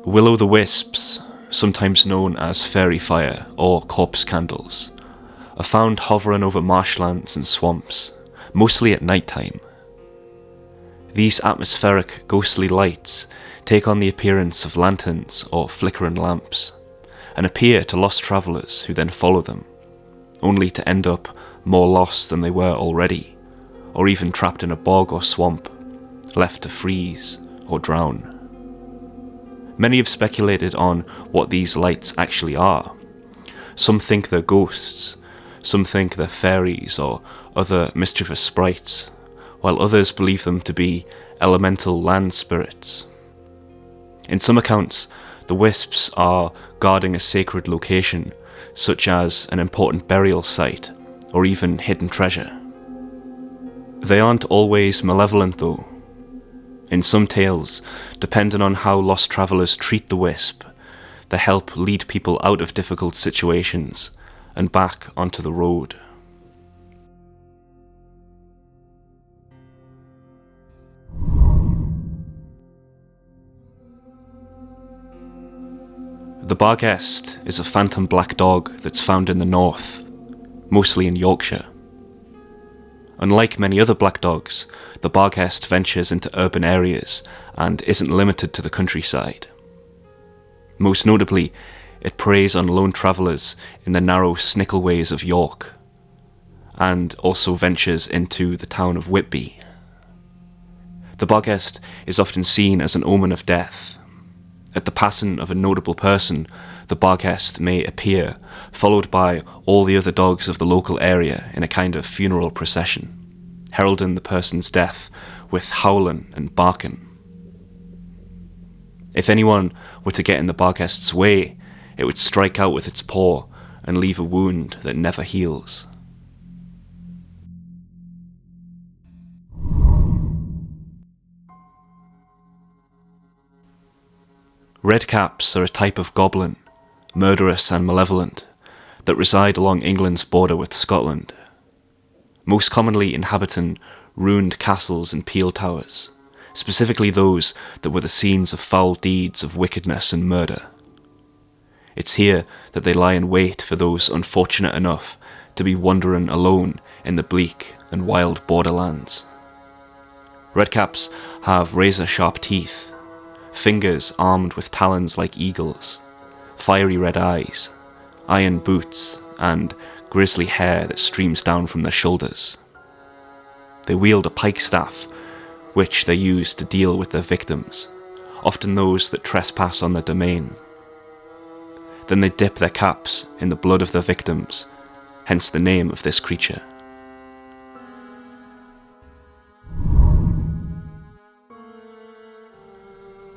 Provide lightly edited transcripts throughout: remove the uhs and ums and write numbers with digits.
Will-O-The-Wisps, sometimes known as fairy fire or corpse candles, are found hovering over marshlands and swamps, mostly at night time. These atmospheric, ghostly lights take on the appearance of lanterns or flickering lamps, and appear to lost travellers who then follow them, only to end up more lost than they were already, or even trapped in a bog or swamp, left to freeze or drown. Many have speculated on what these lights actually are. Some think they're ghosts, some think they're fairies or other mischievous sprites, while others believe them to be elemental land spirits. In some accounts, the wisps are guarding a sacred location, such as an important burial site or even hidden treasure. They aren't always malevolent though. In some tales, depending on how lost travellers treat the wisp, they help lead people out of difficult situations and back onto the road. The Barghest is a phantom black dog that's found in the north, mostly in Yorkshire. Unlike many other black dogs, the Barghest ventures into urban areas and isn't limited to the countryside. Most notably, it preys on lone travellers in the narrow snickleways of York, and also ventures into the town of Whitby. The Barghest is often seen as an omen of death. At the passing of a notable person, the Barghest may appear, followed by all the other dogs of the local area in a kind of funeral procession, heralding the person's death with howling and barking. If anyone were to get in the Barghest's way, it would strike out with its paw and leave a wound that never heals. Redcaps are a type of goblin, murderous and malevolent, that reside along England's border with Scotland, most commonly inhabiting ruined castles and peel towers, specifically those that were the scenes of foul deeds of wickedness and murder. It's here that they lie in wait for those unfortunate enough to be wandering alone in the bleak and wild borderlands. Redcaps have razor-sharp teeth, fingers armed with talons like eagles, fiery red eyes, iron boots, and grisly hair that streams down from their shoulders. They wield a pike staff, which they use to deal with their victims, often those that trespass on their domain. Then they dip their caps in the blood of their victims, hence the name of this creature.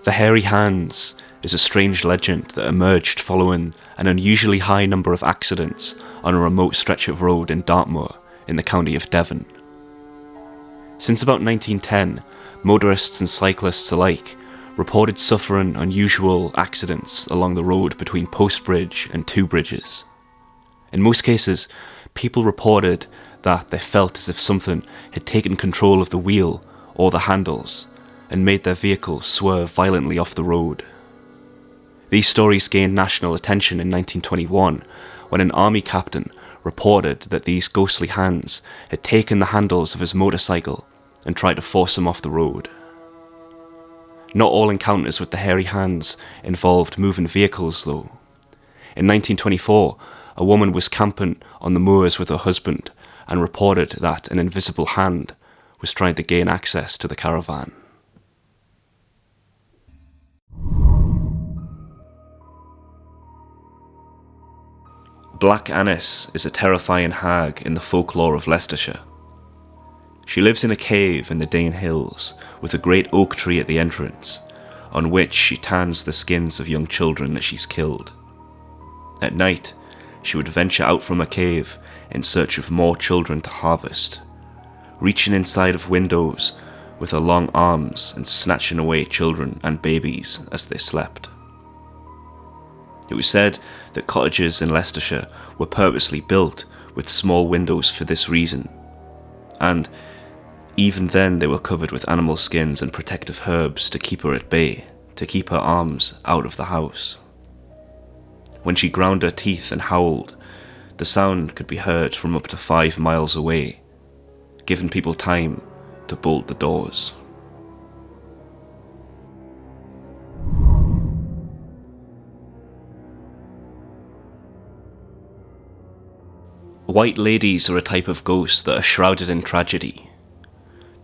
The Hairy Hands is a strange legend that emerged following an unusually high number of accidents on a remote stretch of road in Dartmoor in the county of Devon. Since about 1910, motorists and cyclists alike reported suffering unusual accidents along the road between Post Bridge and Two Bridges. In most cases, people reported that they felt as if something had taken control of the wheel or the handles and made their vehicle swerve violently off the road. These stories gained national attention in 1921 when an army captain reported that these ghostly hands had taken the handles of his motorcycle and tried to force him off the road. Not all encounters with the hairy hands involved moving vehicles though. In 1924, a woman was camping on the moors with her husband and reported that an invisible hand was trying to gain access to the caravan. Black Annis is a terrifying hag in the folklore of Leicestershire. She lives in a cave in the Dane Hills with a great oak tree at the entrance, on which she tans the skins of young children that she's killed. At night, she would venture out from her cave in search of more children to harvest, reaching inside of windows with her long arms and snatching away children and babies as they slept. It was said that cottages in Leicestershire were purposely built with small windows for this reason, and even then they were covered with animal skins and protective herbs to keep her at bay, to keep her arms out of the house. When she ground her teeth and howled, the sound could be heard from up to 5 miles away, giving people time to bolt the doors. White ladies are a type of ghost that are shrouded in tragedy.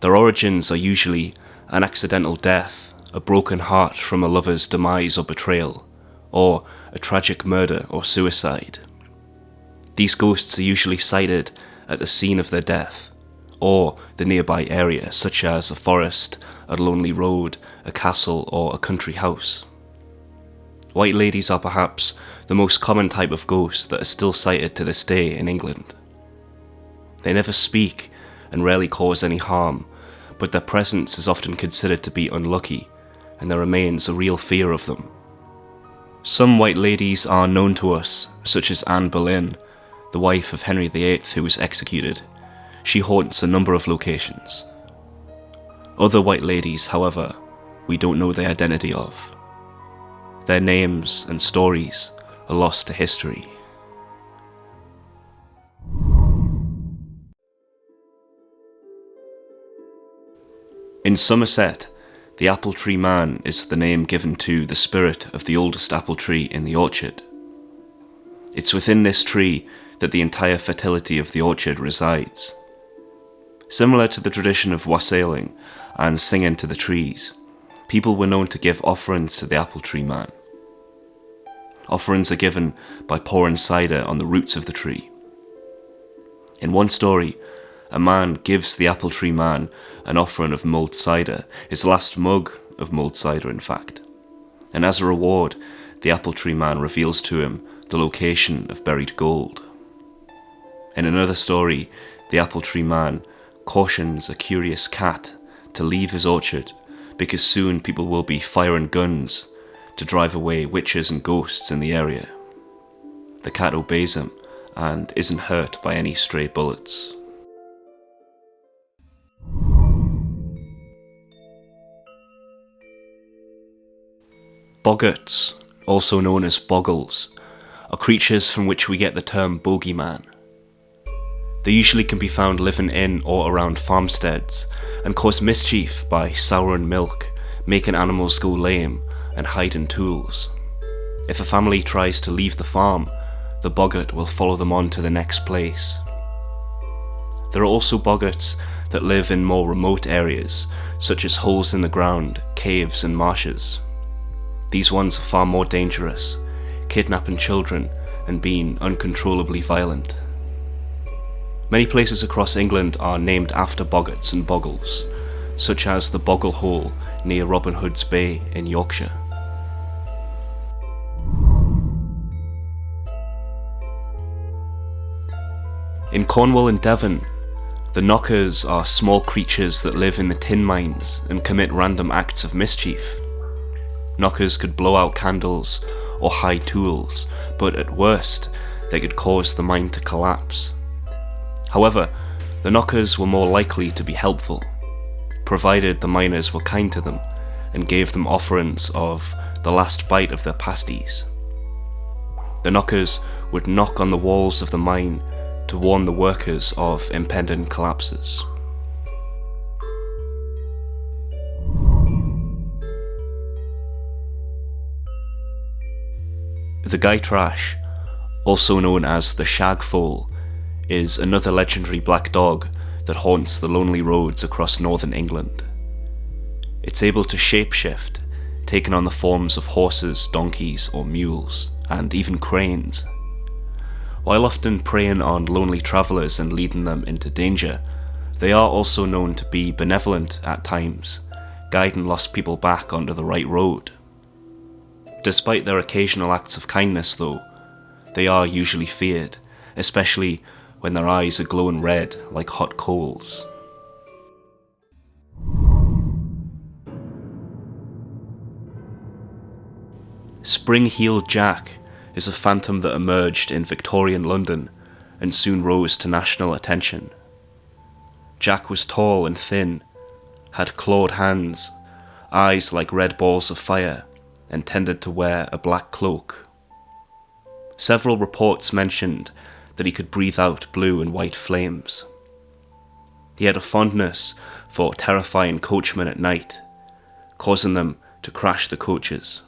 Their origins are usually an accidental death, a broken heart from a lover's demise or betrayal, or a tragic murder or suicide. These ghosts are usually sighted at the scene of their death, or the nearby area, such as a forest, a lonely road, a castle, or a country house. White ladies are perhaps the most common type of ghost that are still sighted to this day in England. They never speak and rarely cause any harm, but their presence is often considered to be unlucky, and there remains a real fear of them. Some white ladies are known to us, such as Anne Boleyn, the wife of Henry VIII who was executed. She haunts a number of locations. Other white ladies, however, we don't know the identity of. Their names and stories are lost to history. In Somerset, the apple tree man is the name given to the spirit of the oldest apple tree in the orchard. It's within this tree that the entire fertility of the orchard resides. Similar to the tradition of wassailing and singing to the trees, people were known to give offerings to the apple tree man. Offerings are given by pouring cider on the roots of the tree. In one story, a man gives the apple tree man an offering of mulled cider, his last mug of mulled cider in fact, and as a reward, the apple tree man reveals to him the location of buried gold. In another story, the apple tree man cautions a curious cat to leave his orchard because soon people will be firing guns to drive away witches and ghosts in the area. The cat obeys him and isn't hurt by any stray bullets. Boggarts, also known as bogles, are creatures from which we get the term bogeyman. They usually can be found living in or around farmsteads and cause mischief by souring milk, making animals go lame, and hiding tools. If a family tries to leave the farm, the boggart will follow them on to the next place. There are also boggarts that live in more remote areas, such as holes in the ground, caves and marshes. These ones are far more dangerous, kidnapping children and being uncontrollably violent. Many places across England are named after boggarts and bogles, such as the Boggle Hole near Robin Hood's Bay in Yorkshire. In Cornwall and Devon, the knockers are small creatures that live in the tin mines and commit random acts of mischief. Knockers could blow out candles or hide tools, but at worst, they could cause the mine to collapse. However, the knockers were more likely to be helpful, provided the miners were kind to them and gave them offerings of the last bite of their pasties. The knockers would knock on the walls of the mine to warn the workers of impending collapses. The Gytrash, also known as the Shagfoal, is another legendary black dog that haunts the lonely roads across northern England. It's able to shapeshift, taking on the forms of horses, donkeys, or mules, and even cranes. While often preying on lonely travellers and leading them into danger, they are also known to be benevolent at times, guiding lost people back onto the right road. Despite their occasional acts of kindness though, they are usually feared, especially when their eyes are glowing red like hot coals. Spring-heeled Jack is a phantom that emerged in Victorian London and soon rose to national attention. Jack was tall and thin, had clawed hands, eyes like red balls of fire, and tended to wear a black cloak. Several reports mentioned that he could breathe out blue and white flames. He had a fondness for terrifying coachmen at night, causing them to crash the coaches,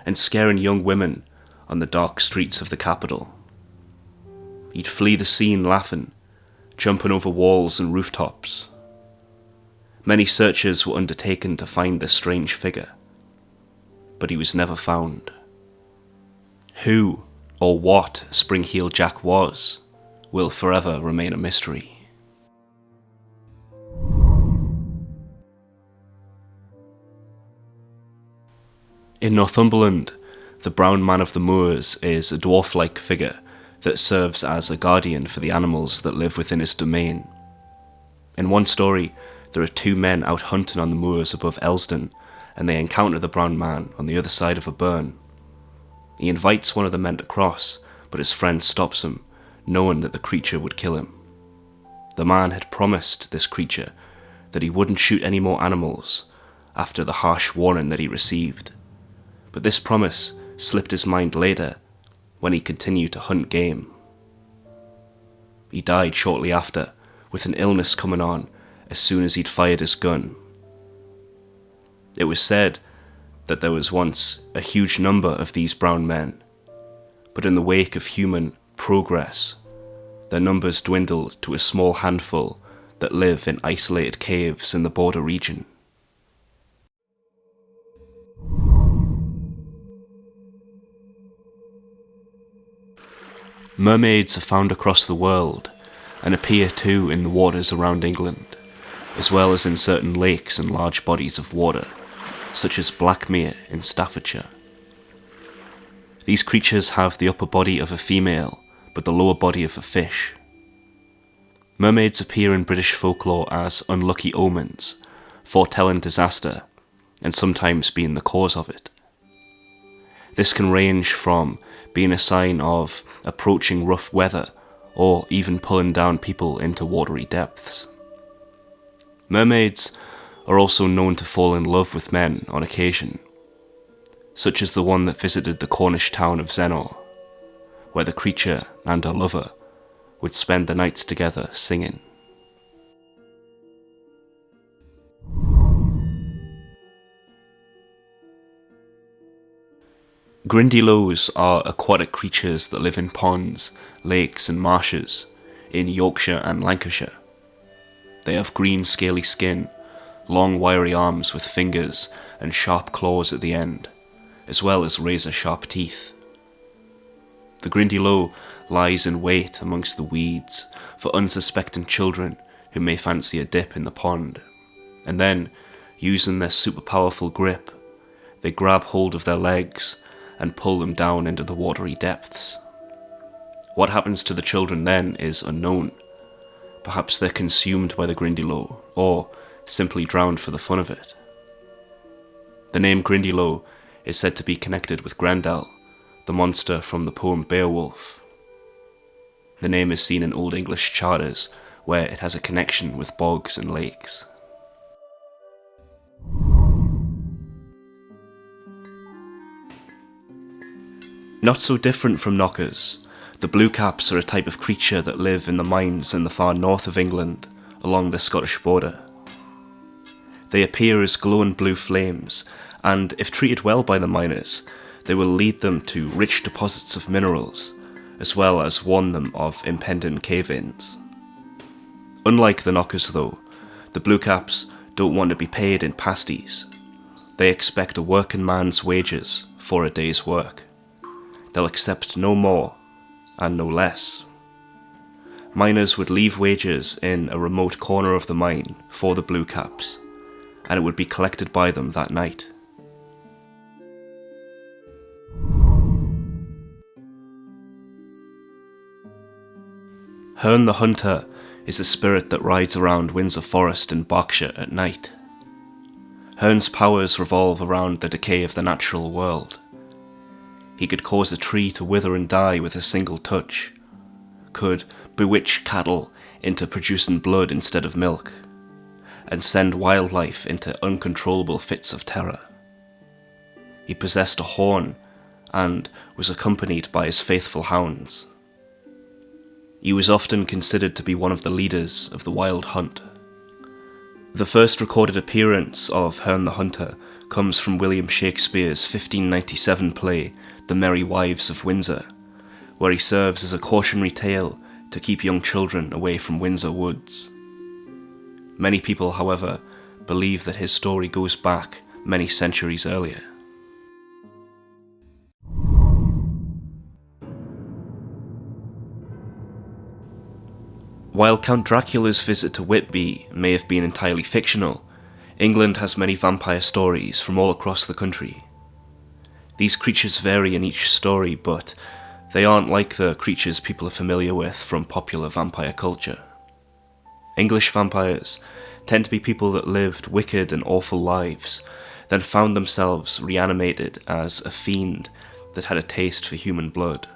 and scaring young women on the dark streets of the capital. He'd flee the scene laughing, jumping over walls and rooftops. Many searches were undertaken to find this strange figure, but he was never found. Who or what Spring-Heel Jack was will forever remain a mystery. In Northumberland, the Brown Man of the Moors is a dwarf-like figure that serves as a guardian for the animals that live within his domain. In one story, there are two men out hunting on the moors above Elsdon, and they encounter the Brown Man on the other side of a burn. He invites one of the men to cross, but his friend stops him, knowing that the creature would kill him. The man had promised this creature that he wouldn't shoot any more animals after the harsh warning that he received. But this promise slipped his mind later when he continued to hunt game. He died shortly after, with an illness coming on as soon as he'd fired his gun. It was said that there was once a huge number of these brown men, but in the wake of human progress, their numbers dwindled to a small handful that live in isolated caves in the border region. Mermaids are found across the world and appear too in the waters around England, as well as in certain lakes and large bodies of water, such as Blackmere in Staffordshire. These creatures have the upper body of a female, but the lower body of a fish. Mermaids appear in British folklore as unlucky omens, foretelling disaster, and sometimes being the cause of it. This can range from being a sign of approaching rough weather, or even pulling down people into watery depths. Mermaids are also known to fall in love with men on occasion, such as the one that visited the Cornish town of Zennor, where the creature and her lover would spend the nights together singing. Grindylows are aquatic creatures that live in ponds, lakes and marshes in Yorkshire and Lancashire. They have green scaly skin, long wiry arms with fingers and sharp claws at the end, as well as razor-sharp teeth. The Grindylow lies in wait amongst the weeds for unsuspecting children who may fancy a dip in the pond, and then, using their super-powerful grip, they grab hold of their legs and pull them down into the watery depths. What happens to the children then is unknown. Perhaps they're consumed by the Grindylow, or simply drowned for the fun of it. The name Grindylow is said to be connected with Grendel, the monster from the poem Beowulf. The name is seen in Old English charters, where it has a connection with bogs and lakes. Not so different from knockers, the bluecaps are a type of creature that live in the mines in the far north of England, along the Scottish border. They appear as glowing blue flames, and if treated well by the miners, they will lead them to rich deposits of minerals, as well as warn them of impending cave-ins. Unlike the knockers though, the bluecaps don't want to be paid in pasties. They expect a working man's wages for a day's work. They'll accept no more and no less. Miners would leave wages in a remote corner of the mine for the bluecaps, and it would be collected by them that night. Herne the Hunter is the spirit that rides around Windsor Forest in Berkshire at night. Herne's powers revolve around the decay of the natural world. He could cause a tree to wither and die with a single touch, could bewitch cattle into producing blood instead of milk, and send wildlife into uncontrollable fits of terror. He possessed a horn and was accompanied by his faithful hounds. He was often considered to be one of the leaders of the Wild Hunt. The first recorded appearance of Herne the Hunter comes from William Shakespeare's 1597 play, The Merry Wives of Windsor, where he serves as a cautionary tale to keep young children away from Windsor woods. Many people, however, believe that his story goes back many centuries earlier. While Count Dracula's visit to Whitby may have been entirely fictional, England has many vampire stories from all across the country. These creatures vary in each story, but they aren't like the creatures people are familiar with from popular vampire culture. English vampires tend to be people that lived wicked and awful lives, then found themselves reanimated as a fiend that had a taste for human blood.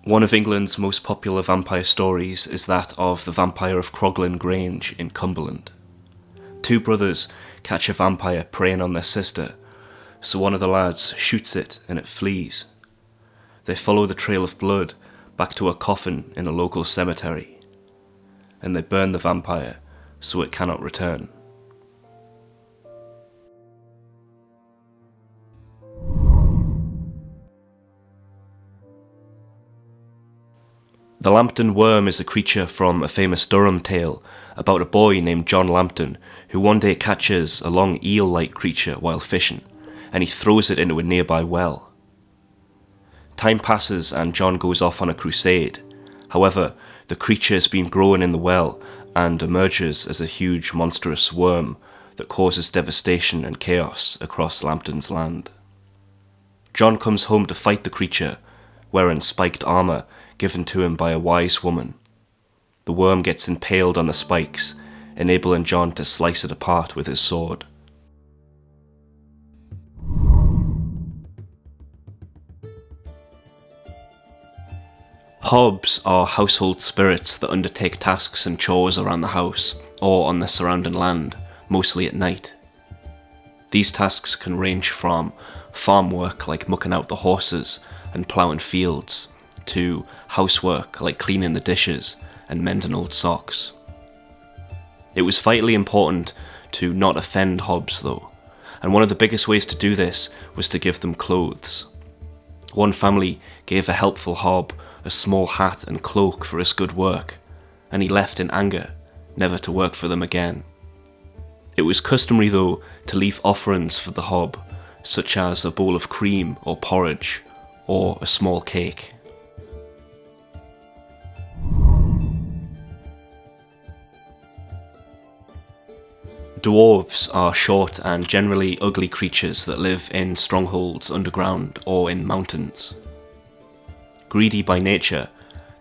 One of England's most popular vampire stories is that of the vampire of Croglan Grange in Cumberland. Two brothers catch a vampire preying on their sister, so one of the lads shoots it and it flees. They follow the trail of blood back to a coffin in a local cemetery, and they burn the vampire so it cannot return. The Lambton Worm is a creature from a famous Durham tale about a boy named John Lambton who one day catches a long eel-like creature while fishing, and he throws it into a nearby well. Time passes and John goes off on a crusade. However, the creature has been growing in the well and emerges as a huge monstrous worm that causes devastation and chaos across Lambton's land. John comes home to fight the creature, wearing spiked armour given to him by a wise woman. The worm gets impaled on the spikes, enabling John to slice it apart with his sword. Hobs are household spirits that undertake tasks and chores around the house or on the surrounding land, mostly at night. These tasks can range from farm work like mucking out the horses and ploughing fields, to housework like cleaning the dishes and mending old socks. It was vitally important to not offend hobs though, and one of the biggest ways to do this was to give them clothes. One family gave a helpful hob a small hat and cloak for his good work, and he left in anger, never to work for them again. It was customary though to leave offerings for the hob, such as a bowl of cream or porridge, or a small cake. Dwarves are short and generally ugly creatures that live in strongholds underground or in mountains. Greedy by nature,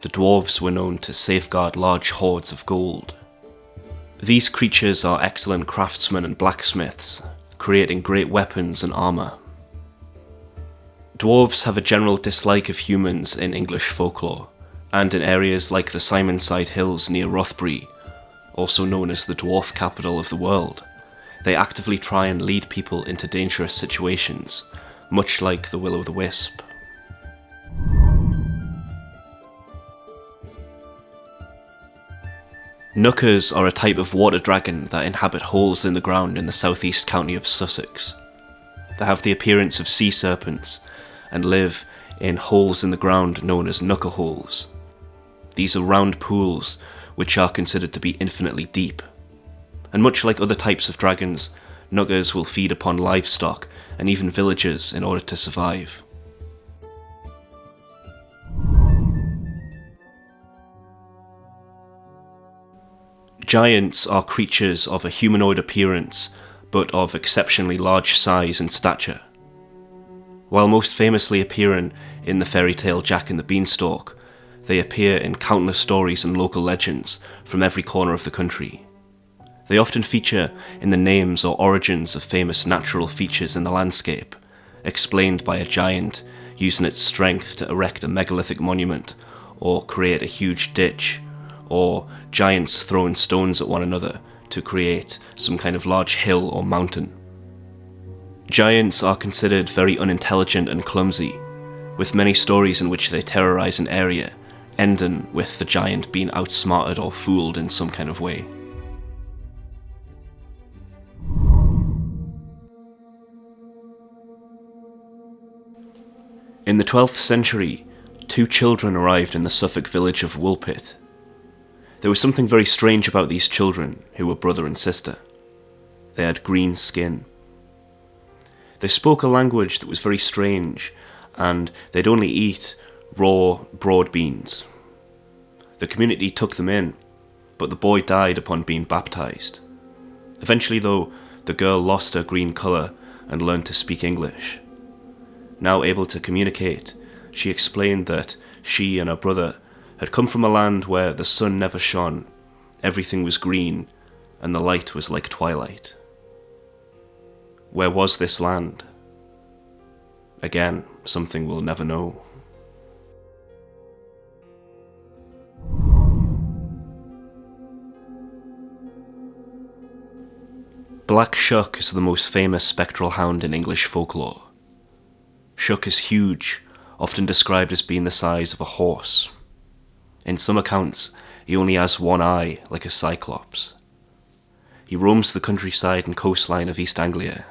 the dwarves were known to safeguard large hoards of gold. These creatures are excellent craftsmen and blacksmiths, creating great weapons and armour. Dwarves have a general dislike of humans in English folklore, and in areas like the Simonside Hills near Rothbury, also known as the dwarf capital of the world, they actively try and lead people into dangerous situations, much like the Will-O-The-Wisp. Knuckers are a type of water dragon that inhabit holes in the ground in the southeast county of Sussex. They have the appearance of sea serpents and live in holes in the ground known as knucker holes. These are round pools which are considered to be infinitely deep. And much like other types of dragons, knuckers will feed upon livestock and even villagers in order to survive. Giants are creatures of a humanoid appearance, but of exceptionally large size and stature. While most famously appearing in the fairy tale Jack and the Beanstalk, they appear in countless stories and local legends from every corner of the country. They often feature in the names or origins of famous natural features in the landscape, explained by a giant using its strength to erect a megalithic monument, or create a huge ditch, or giants throwing stones at one another to create some kind of large hill or mountain. Giants are considered very unintelligent and clumsy, with many stories in which they terrorise an area, ending with the giant being outsmarted or fooled in some kind of way. In the 12th century, 2 children arrived in the Suffolk village of Woolpit. There was something very strange about these children, who were brother and sister. They had green skin. They spoke a language that was very strange, and they'd only eat raw, broad beans. The community took them in, but the boy died upon being baptised. Eventually though, the girl lost her green colour and learned to speak English. Now able to communicate, she explained that she and her brother had come from a land where the sun never shone, everything was green, and the light was like twilight. Where was this land? Again, something we'll never know. Black Shuck is the most famous spectral hound in English folklore. Shuck is huge, often described as being the size of a horse. In some accounts, he only has one eye, like a cyclops. He roams the countryside and coastline of East Anglia.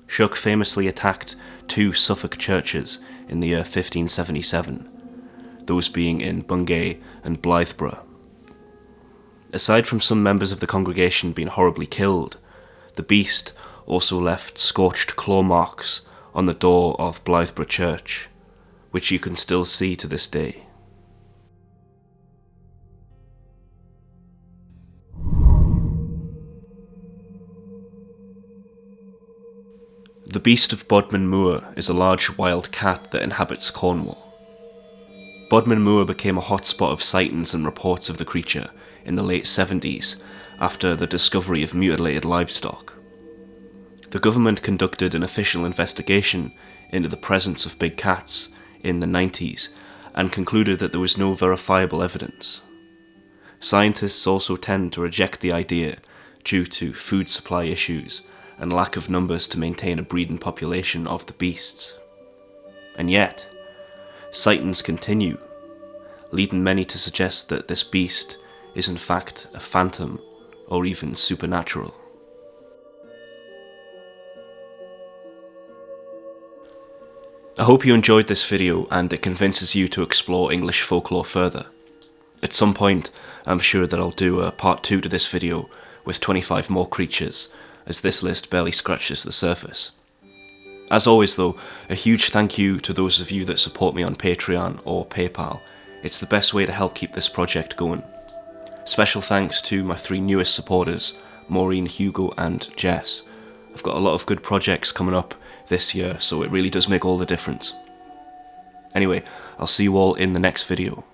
Shuck famously attacked 2 Suffolk churches in the year 1577, those being in Bungay and Blythburgh. Aside from some members of the congregation being horribly killed, the beast also left scorched claw marks on the door of Blythburgh Church, which you can still see to this day. The Beast of Bodmin Moor is a large wild cat that inhabits Cornwall. Bodmin Moor became a hotspot of sightings and reports of the creature in the late 70s after the discovery of mutilated livestock. The government conducted an official investigation into the presence of big cats in the 90s and concluded that there was no verifiable evidence. Scientists also tend to reject the idea due to food supply issues and lack of numbers to maintain a breeding population of the beasts. And yet, sightings continue, leading many to suggest that this beast is in fact a phantom or even supernatural. I hope you enjoyed this video and it convinces you to explore English folklore further. At some point, I'm sure that I'll do a part 2 to this video with 25 more creatures, as this list barely scratches the surface. As always though, a huge thank you to those of you that support me on Patreon or PayPal. It's the best way to help keep this project going. Special thanks to my 3 newest supporters, Maureen, Hugo and Jess. I've got a lot of good projects coming up this year, so it really does make all the difference. Anyway, I'll see you all in the next video.